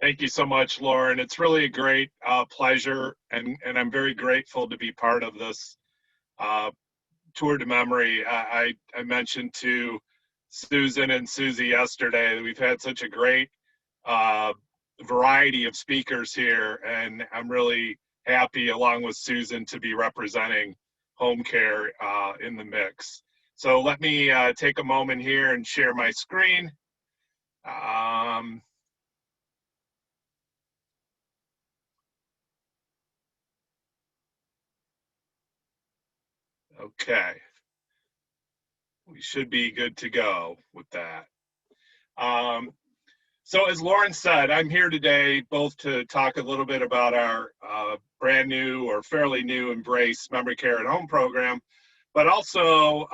Thank you so much, Lauren. It's really a great pleasure, and I'm very grateful to be part of this uh, tour to memory. I mentioned to Susan and Susie yesterday that we've had such a great uh, variety of speakers here, and I'm really happy, along with Susan, to be representing home care in the mix. So let me take a moment here and share my screen. Um, okay, we should be good to go with that. Um, so as Lauren said, I'm here today both to talk a little bit about our brand new or fairly new Embrace Memory Care at Home program, but also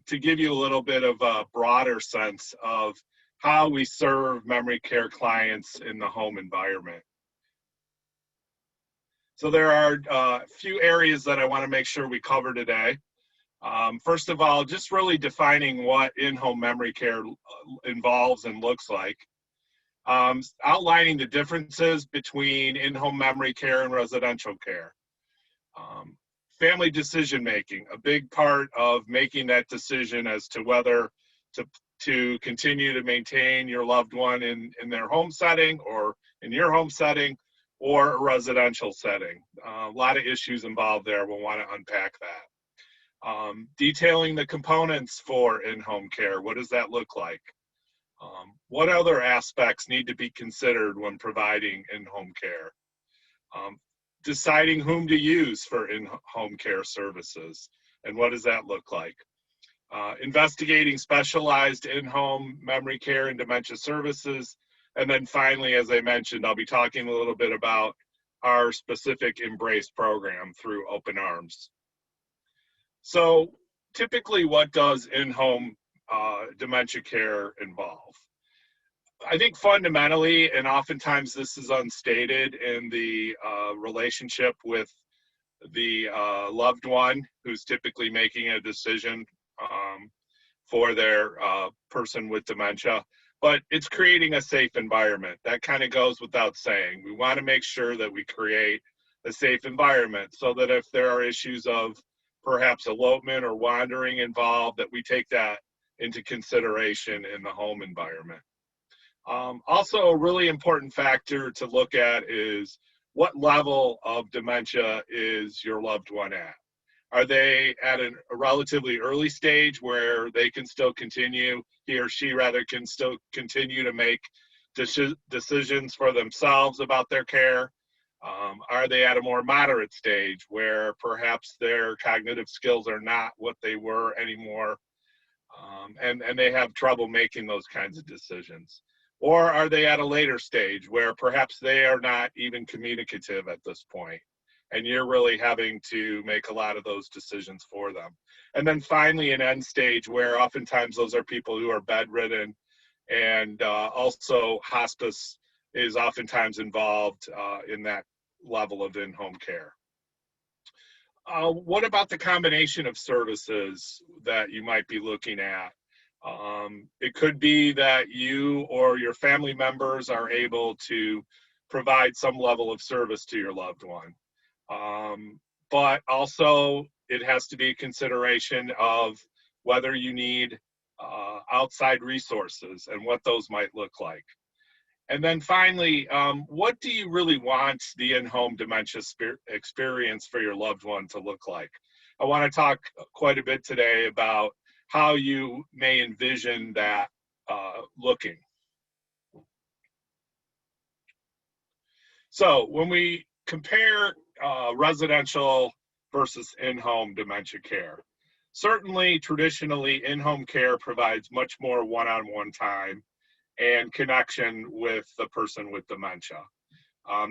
to give you a little bit of a broader sense of how we serve memory care clients in the home environment. So there are a few areas that I want to make sure we cover today. First of all, just really defining what in-home memory care involves and looks like. Outlining the differences between in-home memory care and residential care. Family decision making, a big part of making that decision as to whether to continue to maintain your loved one in their home setting or in your home setting or a residential setting. A lot of issues involved there. We'll want to unpack that. Detailing the components for in-home care. What does that look like? What other aspects need to be considered when providing in-home care? Deciding whom to use for in-home care services, and what does that look like? Investigating specialized in-home memory care and dementia services. And then finally, as I mentioned, I'll be talking a little bit about our specific Embrace program through Open Arms. So typically, what does in-home dementia care involve? I think fundamentally, and oftentimes this is unstated in the relationship with the loved one who's typically making a decision for their person with dementia, but it's creating a safe environment. That kind of goes without saying. We want to make sure that we create a safe environment so that if there are issues of perhaps elopement or wandering involved, that we take that into consideration in the home environment. Also, a really important factor to look at is what level of dementia is your loved one at? Are they at a relatively early stage where they can still continue, he or she rather can still continue to make decisions for themselves about their care? Are they at a more moderate stage where perhaps their cognitive skills are not what they were anymore, and they have trouble making those kinds of decisions? Or are they at a later stage where perhaps they are not even communicative at this point, and you're really having to make a lot of those decisions for them? And then finally, an end stage where oftentimes those are people who are bedridden, and also hospice is oftentimes involved in that level of in-home care. What about the combination of services that you might be looking at? It could be that you or your family members are able to provide some level of service to your loved one. But also it has to be a consideration of whether you need outside resources and what those might look like. And then finally, what do you really want the in-home dementia experience for your loved one to look like? I want to talk quite a bit today about how you may envision that looking. So when we compare residential versus in-home dementia care, certainly traditionally in-home care provides much more one-on-one time and connection with the person with dementia.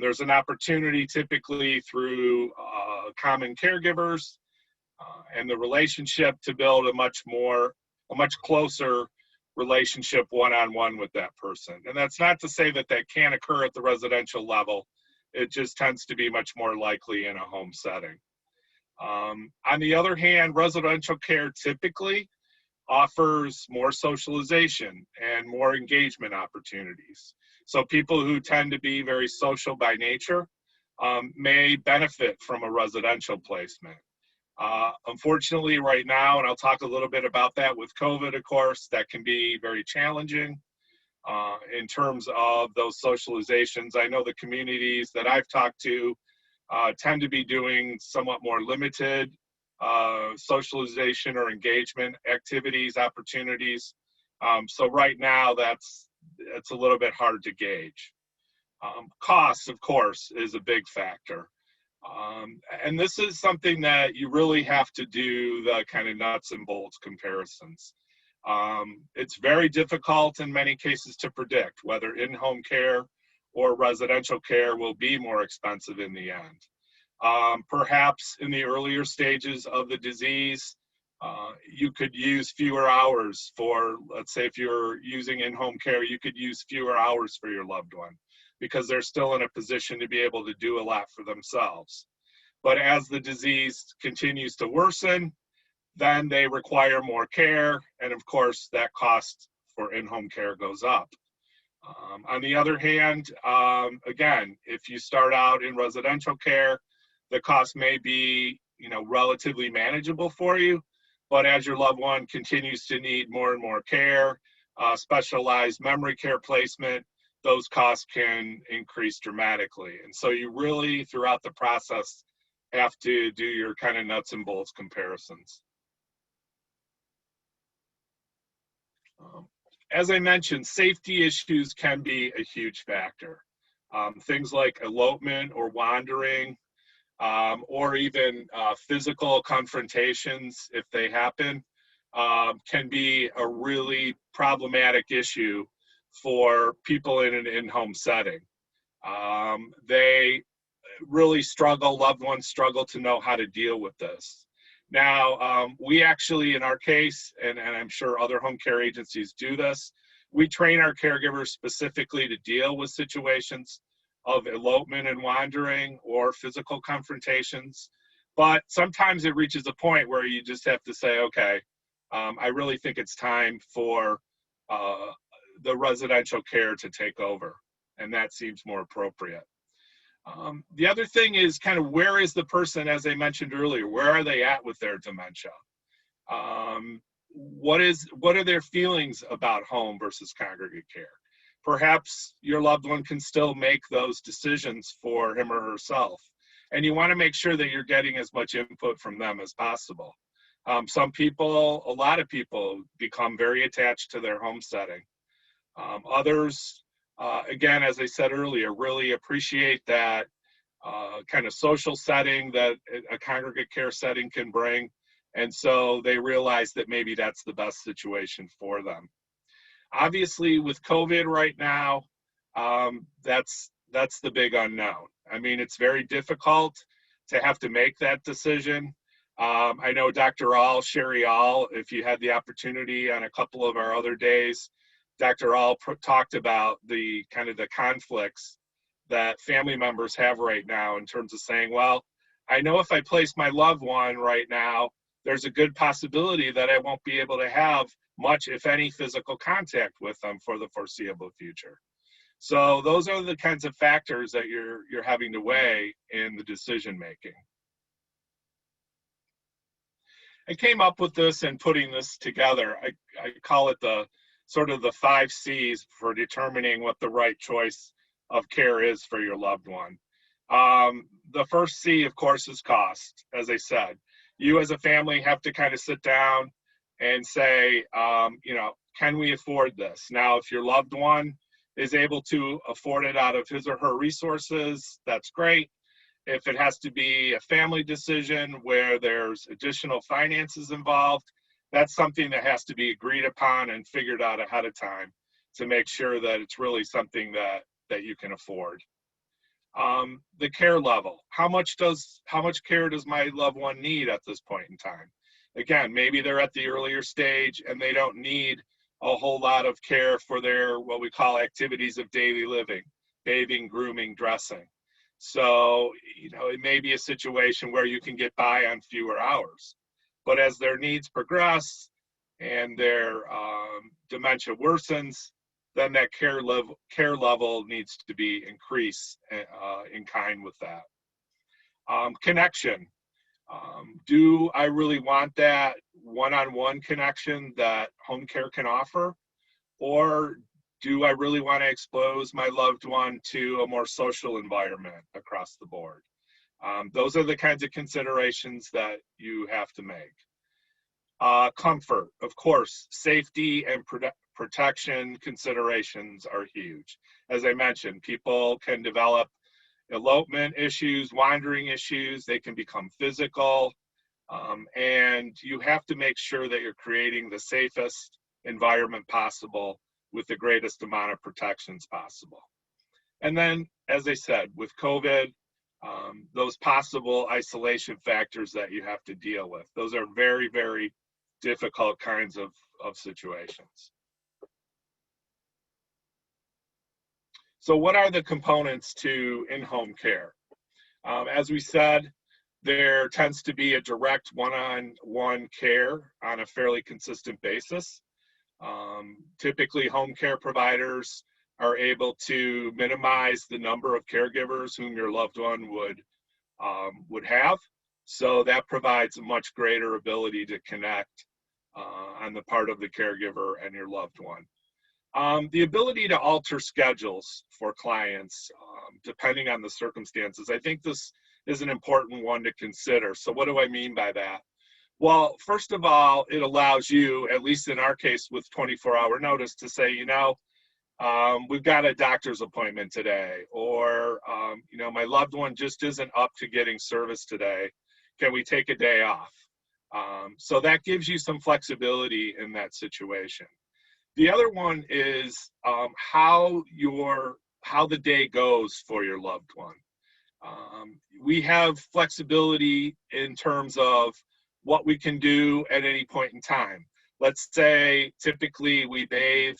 There's an opportunity typically through common caregivers and the relationship to build a much closer relationship one-on-one with that person. And that's not to say that that can't occur at the residential level. It just tends to be much more likely in a home setting. On the other hand, residential care typically offers more socialization and more engagement opportunities. So people who tend to be very social by nature may benefit from a residential placement. Unfortunately, right now, and I'll talk a little bit about that with COVID, of course, that can be very challenging in terms of those socializations. I know the communities that I've talked to tend to be doing somewhat more limited socialization or engagement activities, opportunities. So right now, it's a little bit hard to gauge. Cost, of course, is a big factor. And this is something that you really have to do the kind of nuts and bolts comparisons. It's very difficult in many cases to predict whether in-home care or residential care will be more expensive in the end. Perhaps in the earlier stages of the disease, you could use fewer hours for, let's say if you're using in-home care, you could use fewer hours for your loved one because they're still in a position to be able to do a lot for themselves. But as the disease continues to worsen, then they require more care, and of course that cost for in-home care goes up. On the other hand, again, if you start out in residential care, the cost may be, relatively manageable for you, but as your loved one continues to need more and more care, specialized memory care placement, those costs can increase dramatically. And so you really, throughout the process, have to do your kind of nuts and bolts comparisons. As I mentioned, safety issues can be a huge factor. Things like elopement or wandering, or even physical confrontations, if they happen, can be a really problematic issue for people in an in-home setting. They really struggle, loved ones struggle to know how to deal with this. Now, we actually, in our case, and I'm sure other home care agencies do this, we train our caregivers specifically to deal with situations of elopement and wandering or physical confrontations. But sometimes it reaches a point where you just have to say, okay, I really think it's time for the residential care to take over, and that seems more appropriate. The other thing is kind of where is the person, as I mentioned earlier, where are they at with their dementia? What are their feelings about home versus congregate care? Perhaps your loved one can still make those decisions for him or herself, and you want to make sure that you're getting as much input from them as possible. Some people, a lot of people, become very attached to their home setting. Others, again, as I said earlier, really appreciate that kind of social setting that a congregate care setting can bring. And so they realize that maybe that's the best situation for them. Obviously, with COVID right now, that's the big unknown. I mean, it's very difficult to have to make that decision. I know Dr. All, Sherry All, if you had the opportunity on a couple of our other days, Dr. All talked about the kind of the conflicts that family members have right now in terms of saying, well, I know if I place my loved one right now, there's a good possibility that I won't be able to have much, if any, physical contact with them for the foreseeable future. So those are the kinds of factors that you're having to weigh in the decision making. I came up with this and putting this together. I call it the sort of the 5 C's for determining what the right choice of care is for your loved one. The first C, of course, is cost. As I said, you as a family have to kind of sit down and say, can we afford this? Now, if your loved one is able to afford it out of his or her resources, that's great. If it has to be a family decision where there's additional finances involved, that's something that has to be agreed upon and figured out ahead of time to make sure that it's really something that you can afford. The care level. How much care does my loved one need at this point in time? Again, maybe they're at the earlier stage and they don't need a whole lot of care for their, what we call activities of daily living, bathing, grooming, dressing. So, it may be a situation where you can get by on fewer hours. But as their needs progress and their dementia worsens, then that care level needs to be increased in kind with that. Connection. Do I really want that one-on-one connection that home care can offer? Or do I really want to expose my loved one to a more social environment across the board? Those are the kinds of considerations that you have to make. Comfort, of course, safety and protection considerations are huge. As I mentioned, people can develop elopement issues, wandering issues, they can become physical, and you have to make sure that you're creating the safest environment possible with the greatest amount of protections possible. And then, as I said, with COVID, those possible isolation factors that you have to deal with. Those are very, very difficult kinds of situations. So what are the components to in-home care? As we said, there tends to be a direct one-on-one care on a fairly consistent basis. Typically, home care providers are able to minimize the number of caregivers whom your loved one would have. So that provides a much greater ability to connect on the part of the caregiver and your loved one. The ability to alter schedules for clients, depending on the circumstances. I think this is an important one to consider. So what do I mean by that? Well, first of all, it allows you, at least in our case with 24-hour notice, to say, we've got a doctor's appointment today, or, my loved one just isn't up to getting service today. Can we take a day off? So that gives you some flexibility in that situation. The other one is how the day goes for your loved one. We have flexibility in terms of what we can do at any point in time. Let's say typically we bathe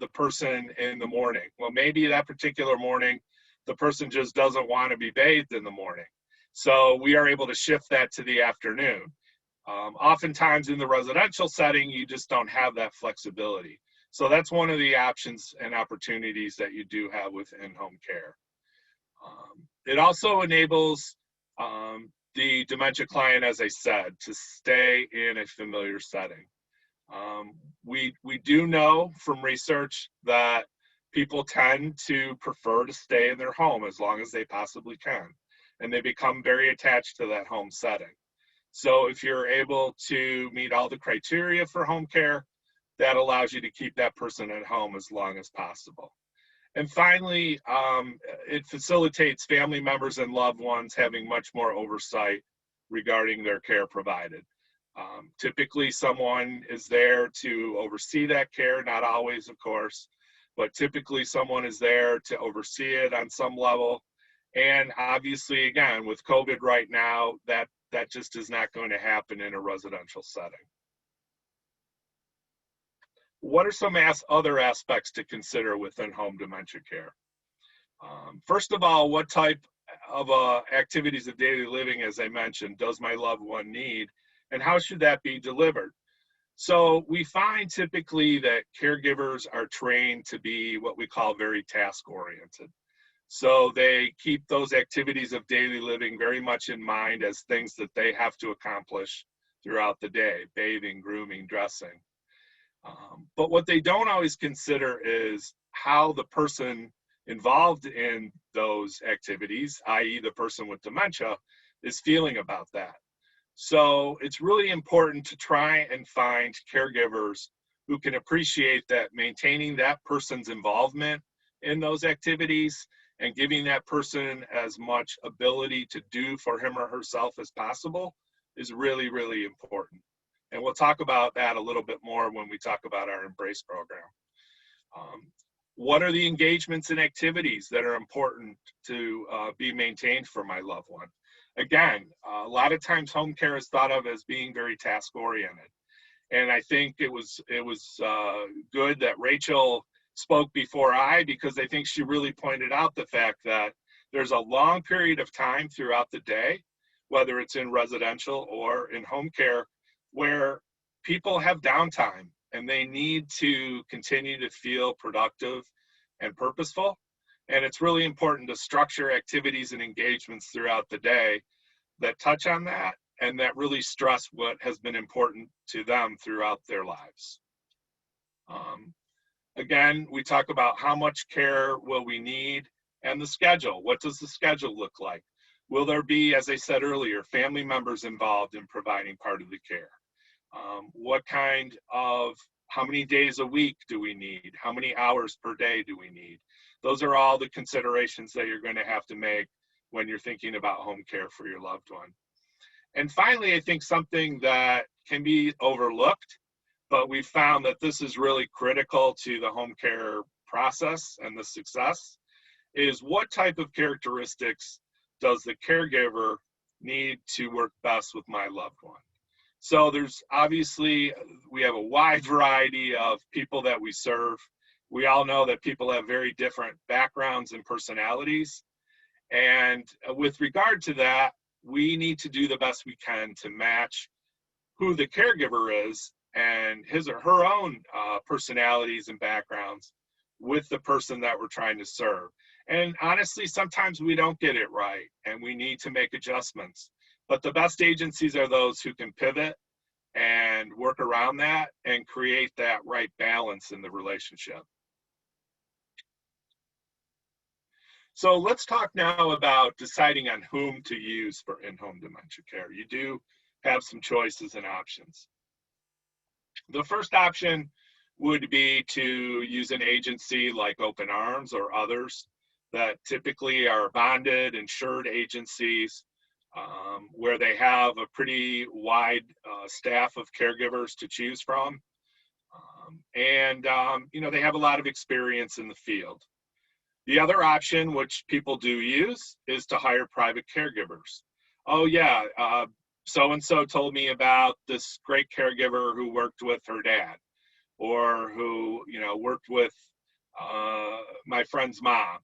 the person in the morning. Well, maybe that particular morning, the person just doesn't want to be bathed in the morning. So we are able to shift that to the afternoon. Oftentimes in the residential setting, you just don't have that flexibility. So that's one of the options and opportunities that you do have with in-home care. It also enables the dementia client, as I said, to stay in a familiar setting. We do know from research that people tend to prefer to stay in their home as long as they possibly can, and they become very attached to that home setting. So if you're able to meet all the criteria for home care, that allows you to keep that person at home as long as possible. And finally, it facilitates family members and loved ones having much more oversight regarding their care provided. Typically, someone is there to oversee that care, not always, of course, but typically someone is there to oversee it on some level. And obviously, again, with COVID right now, that just is not going to happen in a residential setting. What are some other aspects to consider within home dementia care? First of all, what type of activities of daily living, as I mentioned, does my loved one need, and how should that be delivered? So we find typically that caregivers are trained to be what we call very task-oriented. So they keep those activities of daily living very much in mind as things that they have to accomplish throughout the day: bathing, grooming, dressing. But what they don't always consider is how the person involved in those activities, i.e. the person with dementia, is feeling about that. So it's really important to try and find caregivers who can appreciate that maintaining that person's involvement in those activities and giving that person as much ability to do for him or herself as possible is really, really important. And we'll talk about that a little bit more when we talk about our Embrace program. What are the engagements and activities that are important to be maintained for my loved one? Again, a lot of times home care is thought of as being very task-oriented. And I think it was good that Rachel spoke before because I think she really pointed out the fact that there's a long period of time throughout the day, whether it's in residential or in home care, where people have downtime and they need to continue to feel productive and purposeful. And it's really important to structure activities and engagements throughout the day that touch on that and that really stress what has been important to them throughout their lives. Again, we talk about how much care will we need and the schedule. What does the schedule look like? Will there be, as I said earlier, family members involved in providing part of the care? How many days a week do we need? How many hours per day do we need? Those are all the considerations that you're going to have to make when you're thinking about home care for your loved one. And finally, I think something that can be overlooked, but we found that this is really critical to the home care process and the success, is what type of characteristics does the caregiver need to work best with my loved one? So there's obviously, we have a wide variety of people that we serve. We all know that people have very different backgrounds and personalities. And with regard to that, we need to do the best we can to match who the caregiver is and his or her own personalities and backgrounds with the person that we're trying to serve. And honestly, sometimes we don't get it right and we need to make adjustments. But the best agencies are those who can pivot and work around that and create that right balance in the relationship. So let's talk now about deciding on whom to use for in-home dementia care. You do have some choices and options. The first option would be to use an agency like Open Arms or others that typically are bonded, insured agencies where they have a pretty wide staff of caregivers to choose from. They have a lot of experience in the field. The other option, which people do use, is to hire private caregivers. Oh yeah, so-and-so told me about this great caregiver who worked with her dad, or who worked with my friend's mom.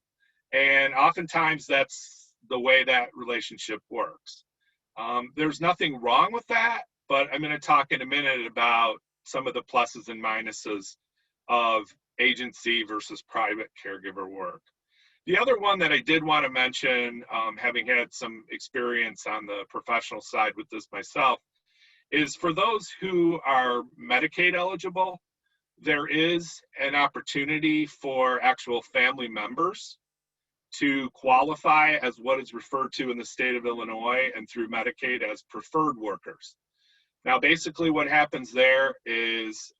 And oftentimes that's the way that relationship works. There's nothing wrong with that, but I'm going to talk in a minute about some of the pluses and minuses of agency versus private caregiver work. The other one that I did want to mention, having had some experience on the professional side with this myself, is for those who are Medicaid eligible, there is an opportunity for actual family members to qualify as what is referred to in the state of Illinois and through Medicaid as preferred workers. Now, basically what happens there is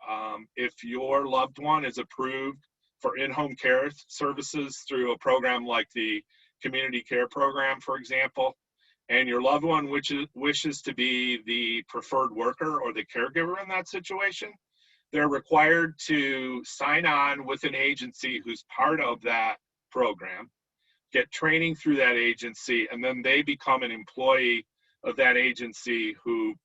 if your loved one is approved for in-home care services through a program like the Community Care Program, for example, and your loved one wishes to be the preferred worker or the caregiver in that situation, they're required to sign on with an agency who's part of that program, get training through that agency, and then they become an employee of that agency who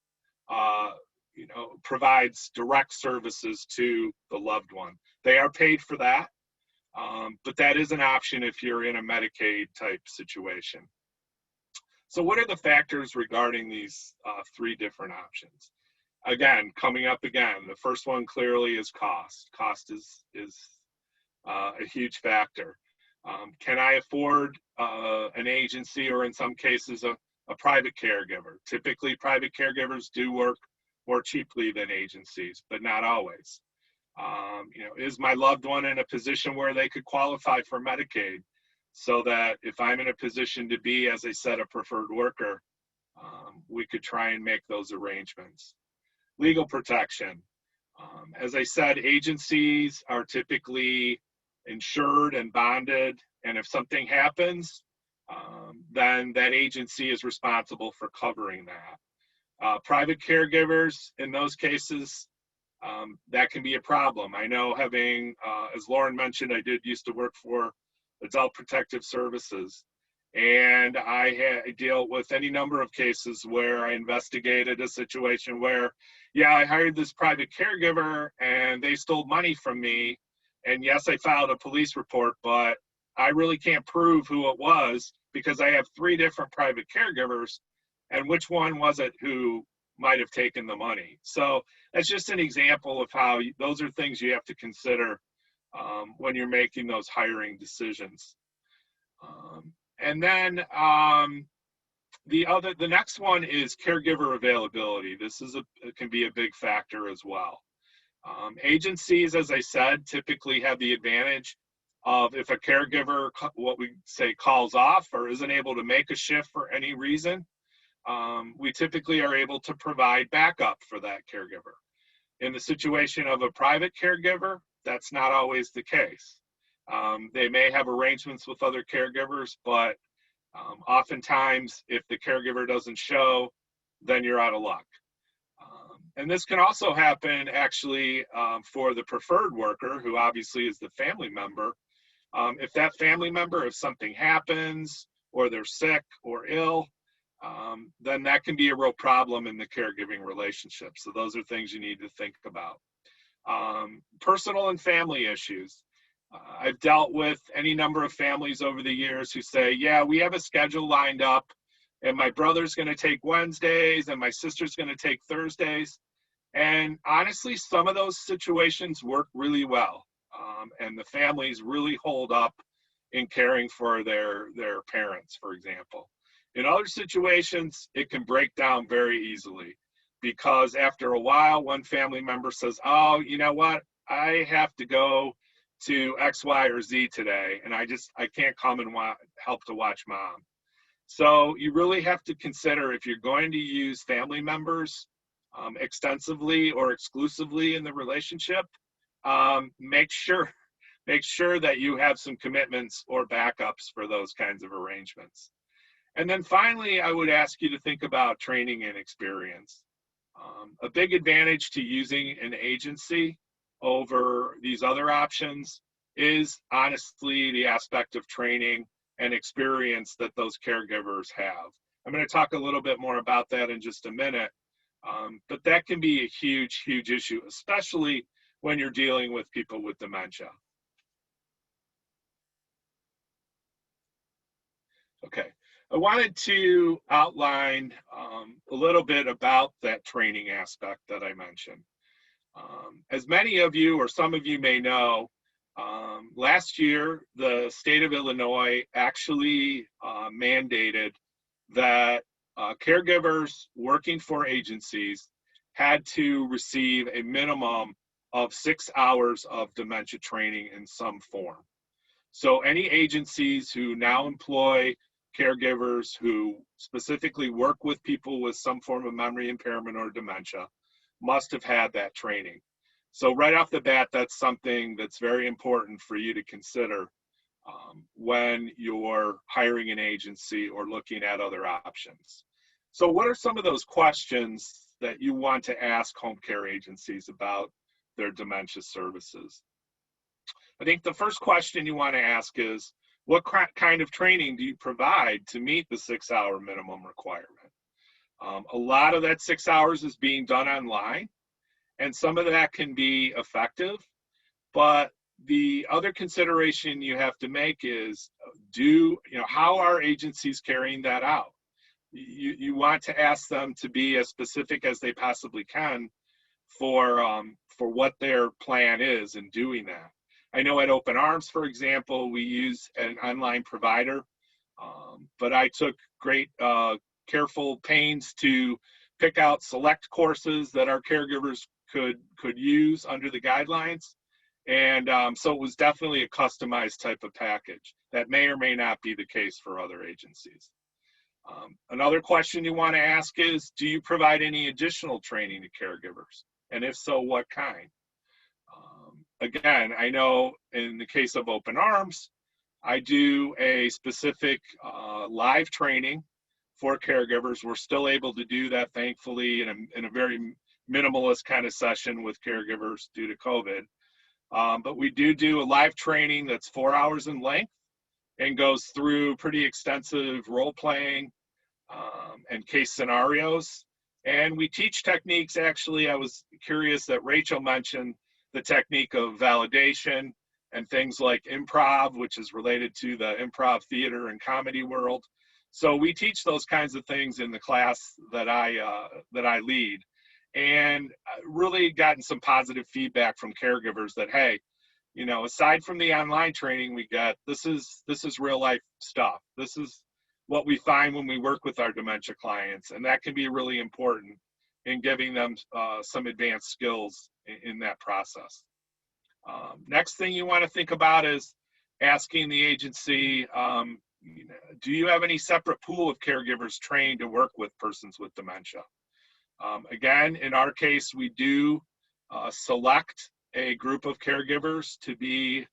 provides direct services to the loved one. They are paid for that, but that is an option if you're in a Medicaid type situation. So what are the factors regarding these three different options? Again, coming up again, the first one clearly is cost. Cost is a huge factor. Can I afford an agency, or in some cases a private caregiver? Typically private caregivers do work more cheaply than agencies, but not always. Is my loved one in a position where they could qualify for Medicaid, so that if I'm in a position to be, as I said, a preferred worker, we could try and make those arrangements. Legal protection. As I said, agencies are typically insured and bonded, and if something happens, then that agency is responsible for covering that. Private caregivers, in those cases, that can be a problem. I know, having, as Lauren mentioned, I used to work for Adult Protective Services, and I deal with any number of cases where I investigated a situation where, yeah, I hired this private caregiver and they stole money from me, and yes, I filed a police report, but I really can't prove who it was because I have three different private caregivers, and which one was it who might have taken the money. So that's just an example of how those are things you have to consider when you're making those hiring decisions. And then the next one is caregiver availability. This is it can be a big factor as well. Agencies, as I said, typically have the advantage of if a caregiver, what we say, calls off or isn't able to make a shift for any reason, we typically are able to provide backup for that caregiver. In the situation of a private caregiver, that's not always the case. They may have arrangements with other caregivers, but oftentimes if the caregiver doesn't show, then you're out of luck. And this can also happen actually for the preferred worker, who obviously is the family member. If that family member, if something happens or they're sick or ill, then that can be a real problem in the caregiving relationship. So those are things you need to think about. Personal and family issues. I've dealt with any number of families over the years who say, yeah, we have a schedule lined up and my brother's going to take Wednesdays and my sister's going to take Thursdays. And honestly, some of those situations work really well. And the families really hold up in caring for their parents, for example. In other situations, it can break down very easily because after a while, one family member says, oh, you know what? I have to go to X, Y, or Z today, and I can't come and help to watch mom. So you really have to consider if you're going to use family members extensively or exclusively in the relationship, make sure that you have some commitments or backups for those kinds of arrangements. And then finally, I would ask you to think about training and experience. A big advantage to using an agency over these other options is honestly the aspect of training and experience that those caregivers have. I'm going to talk a little bit more about that in just a minute, but that can be a huge, huge issue, especially when you're dealing with people with dementia. Okay, I wanted to outline a little bit about that training aspect that I mentioned. As many of you or some of you may know, last year, the state of Illinois actually mandated that caregivers working for agencies had to receive a minimum of 6 hours of dementia training in some form. So any agencies who now employ caregivers who specifically work with people with some form of memory impairment or dementia must have had that training. So right off the bat, that's something that's very important for you to consider when you're hiring an agency or looking at other options. So what are some of those questions that you want to ask home care agencies about their dementia services? I think the first question you want to ask is, what kind of training do you provide to meet the 6 hour minimum requirement? A lot of that 6 hours is being done online, and some of that can be effective, but the other consideration you have to make is, how are agencies carrying that out? You want to ask them to be as specific as they possibly can for what their plan is in doing that. I know at Open Arms, for example, we use an online provider, but I took great careful pains to pick out select courses that our caregivers could use under the guidelines. And so it was definitely a customized type of package. That may or may not be the case for other agencies. Another question you want to ask is, do you provide any additional training to caregivers? And if so, what kind? Again, I know in the case of Open Arms, I do a specific live training for caregivers. We're still able to do that, thankfully, in a very minimalist kind of session with caregivers due to COVID. But we do a live training that's 4 hours in length and goes through pretty extensive role playing and case scenarios. And we teach techniques. Actually, I was curious that Rachel mentioned the technique of validation and things like improv, which is related to the improv theater and comedy world. So we teach those kinds of things in the class that I lead, and really gotten some positive feedback from caregivers that, hey, you know, aside from the online training we get, this is real life stuff. This is what we find when we work with our dementia clients, and that can be really important in giving them some advanced skills in that process. Next thing you want to think about is asking the agency, do you have any separate pool of caregivers trained to work with persons with dementia? Again, in our case, we do select a group of caregivers to be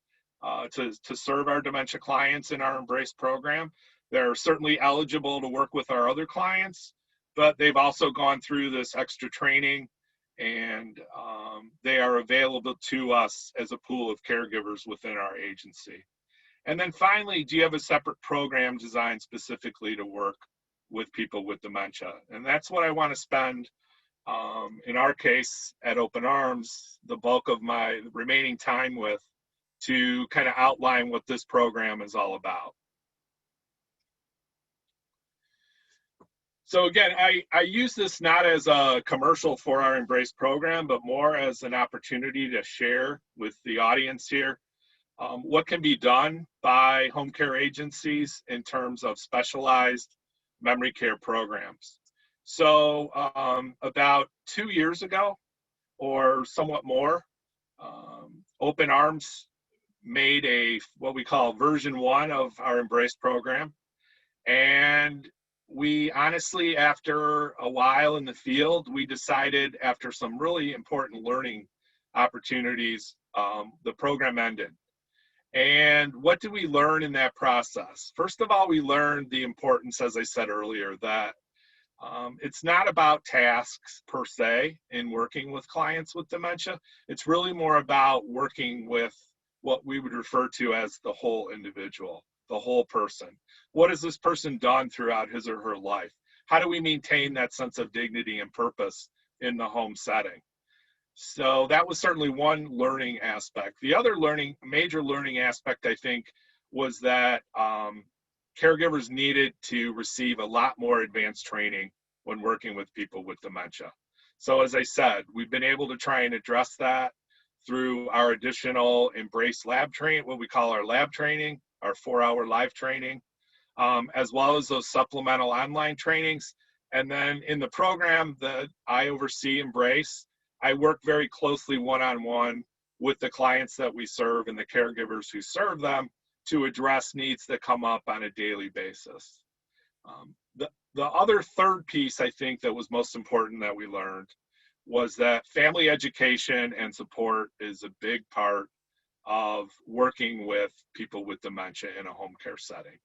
to serve our dementia clients in our Embrace program. They're certainly eligible to work with our other clients, but they've also gone through this extra training, and they are available to us as a pool of caregivers within our agency. And then finally, do you have a separate program designed specifically to work with people with dementia? And that's what I want to spend, in our case at Open Arms, the bulk of my remaining time with, to kind of outline what this program is all about. So again, I use this not as a commercial for our Embrace program, but more as an opportunity to share with the audience here what can be done by home care agencies in terms of specialized memory care programs. So about 2 years ago, or somewhat more, Open Arms made what we call version 1 of our Embrace program. And we honestly, after a while in the field, we decided, after some really important learning opportunities, the program ended. And what did we learn in that process? First of all, we learned the importance, as I said earlier, that it's not about tasks per se in working with clients with dementia. It's really more about working with what we would refer to as the whole individual, the whole person. What has this person done throughout his or her life? How do we maintain that sense of dignity and purpose in the home setting? So that was certainly one learning aspect. The other major learning aspect, I think, was that caregivers needed to receive a lot more advanced training when working with people with dementia. So as I said, we've been able to try and address that through our additional Embrace lab training, what we call our lab training, our 4-hour live training, as well as those supplemental online trainings. And then in the program that I oversee, Embrace, I work very closely one-on-one with the clients that we serve and the caregivers who serve them to address needs that come up on a daily basis. The other third piece, I think, that was most important that we learned was that family education and support is a big part of working with people with dementia in a home care setting.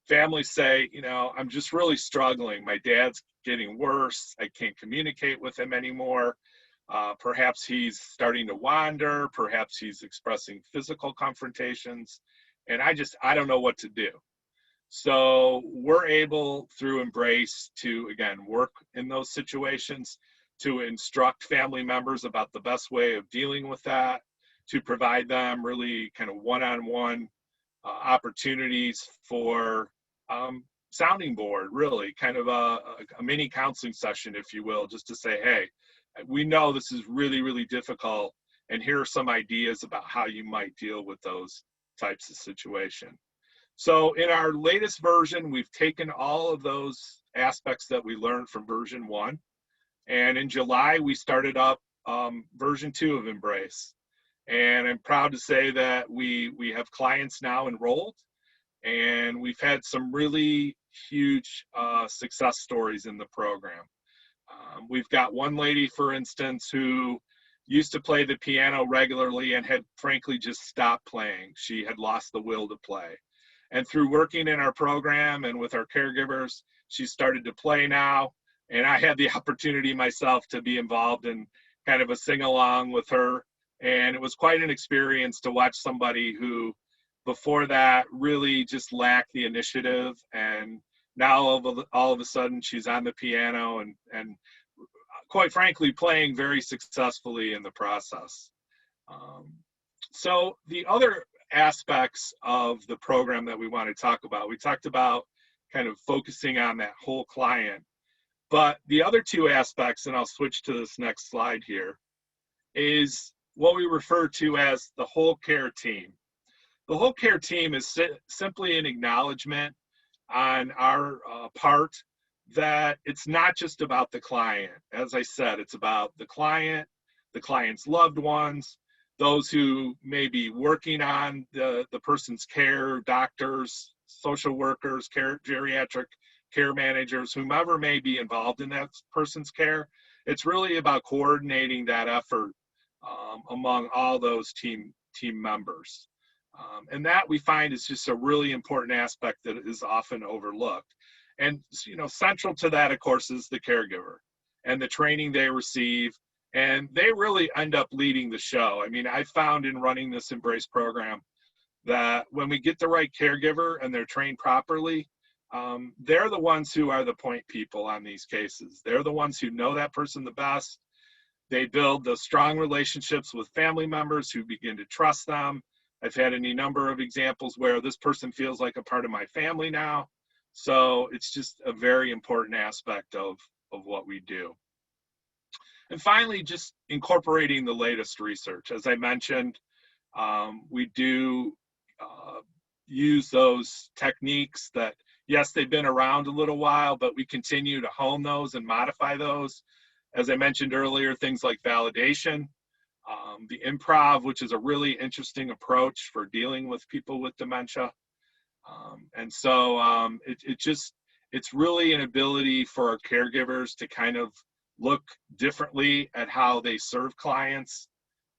Families say, you know, I'm just really struggling. My dad's getting worse. I can't communicate with him anymore. Perhaps he's starting to wander. Perhaps he's expressing physical confrontations. And I don't know what to do. So we're able, through Embrace, to, again, work in those situations, to instruct family members about the best way of dealing with that, to provide them really kind of one-on-one opportunities for sounding board, really, kind of a mini counseling session, if you will, just to say, hey, we know this is really, really difficult, and here are some ideas about how you might deal with those types of situations. So in our latest version, we've taken all of those aspects that we learned from version 1. And in July, we started up version 2 of Embrace. And I'm proud to say that we have clients now enrolled, and we've had some really huge success stories in the program. We've got one lady, for instance, who used to play the piano regularly and had frankly just stopped playing. She had lost the will to play. And through working in our program and with our caregivers, she started to play now. And I had the opportunity myself to be involved in kind of a sing-along with her. And it was quite an experience to watch somebody who, before that, really just lacked the initiative. And now all of a sudden, she's on the piano and quite frankly, playing very successfully in the process. So the other aspects of the program that we want to talk about, we talked about kind of focusing on that whole client. But the other two aspects, and I'll switch to this next slide here, is what we refer to as the whole care team. The whole care team is simply an acknowledgement on our part that it's not just about the client. As I said, it's about the client's loved ones, those who may be working on the person's care, doctors, social workers, geriatric care managers, whomever may be involved in that person's care. It's really about coordinating that effort among all those team members. And that we find is just a really important aspect that is often overlooked. And central to that, of course, is the caregiver and the training they receive. And they really end up leading the show. I mean, I found in running this Embrace program that when we get the right caregiver and they're trained properly, they're the ones who are the point people on these cases. They're the ones who know that person the best. They build the strong relationships with family members who begin to trust them. I've had any number of examples where this person feels like a part of my family now. So it's just a very important aspect of what we do. And finally, just incorporating the latest research. As I mentioned, we do use those techniques that, yes, they've been around a little while, but we continue to hone those and modify those. As I mentioned earlier, things like validation, the improv, which is a really interesting approach for dealing with people with dementia. And so it's really an ability for our caregivers to kind of look differently at how they serve clients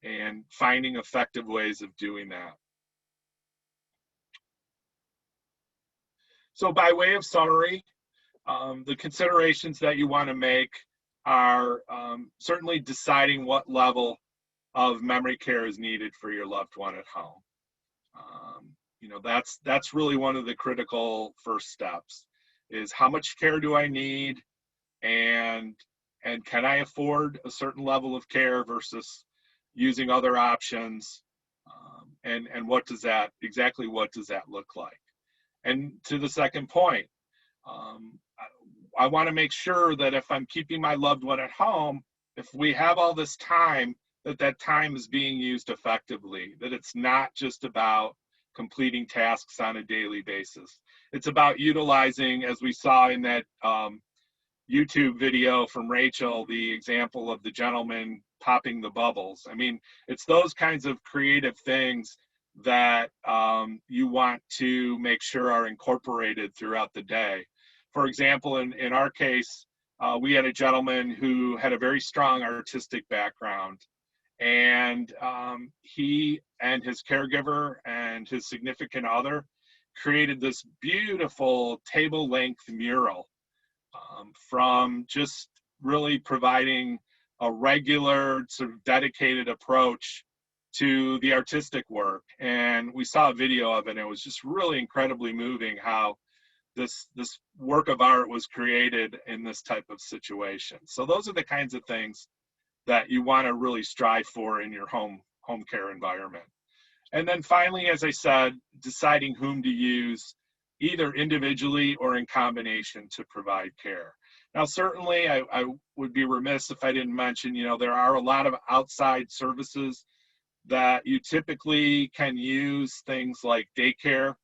and finding effective ways of doing that. So by way of summary, the considerations that you want to make are certainly deciding what level of memory care is needed for your loved one at home. That's really one of the critical first steps, is how much care do I need, and can I afford a certain level of care versus using other options, and what does that look like? And to the second point, I want to make sure that if I'm keeping my loved one at home, if we have all this time, that time is being used effectively, that it's not just about completing tasks on a daily basis. It's about utilizing, as we saw in that YouTube video from Rachel, the example of the gentleman popping the bubbles. I mean, it's those kinds of creative things that you want to make sure are incorporated throughout the day. For example, in our case, we had a gentleman who had a very strong artistic background, and he and his caregiver and his significant other created this beautiful table-length mural from just really providing a regular, sort of dedicated approach to the artistic work. And we saw a video of it, and it was just really incredibly moving how this work of art was created in this type of situation. So those are the kinds of things that you want to really strive for in your home care environment. And then finally, as I said, deciding whom to use, either individually or in combination, to provide care. Now, certainly, I would be remiss if I didn't mention, there are a lot of outside services that you typically can use, things like daycare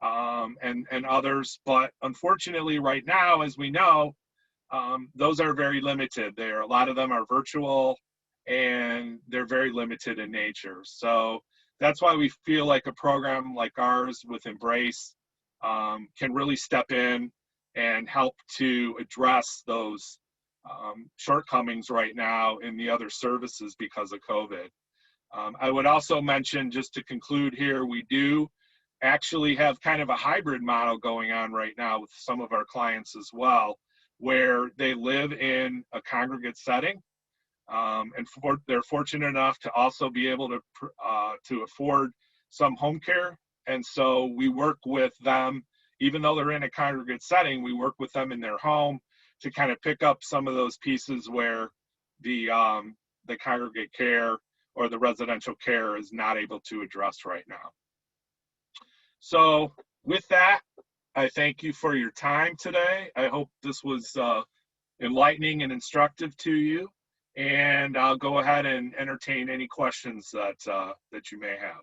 and others. But unfortunately, right now, as we know, those are very limited. A lot of them are virtual, and they're very limited in nature. So that's why we feel like a program like ours with Embrace can really step in and help to address those shortcomings right now in the other services because of COVID. I would also mention, just to conclude here, we do actually have kind of a hybrid model going on right now with some of our clients as well, where they live in a congregate setting, and they're fortunate enough to also be able to afford some home care. And so we work with them, even though they're in a congregate setting, we work with them in their home to kind of pick up some of those pieces where the congregate care or the residential care is not able to address right now. So with that, I thank you for your time today. I hope this was enlightening and instructive to you. And I'll go ahead and entertain any questions that you may have.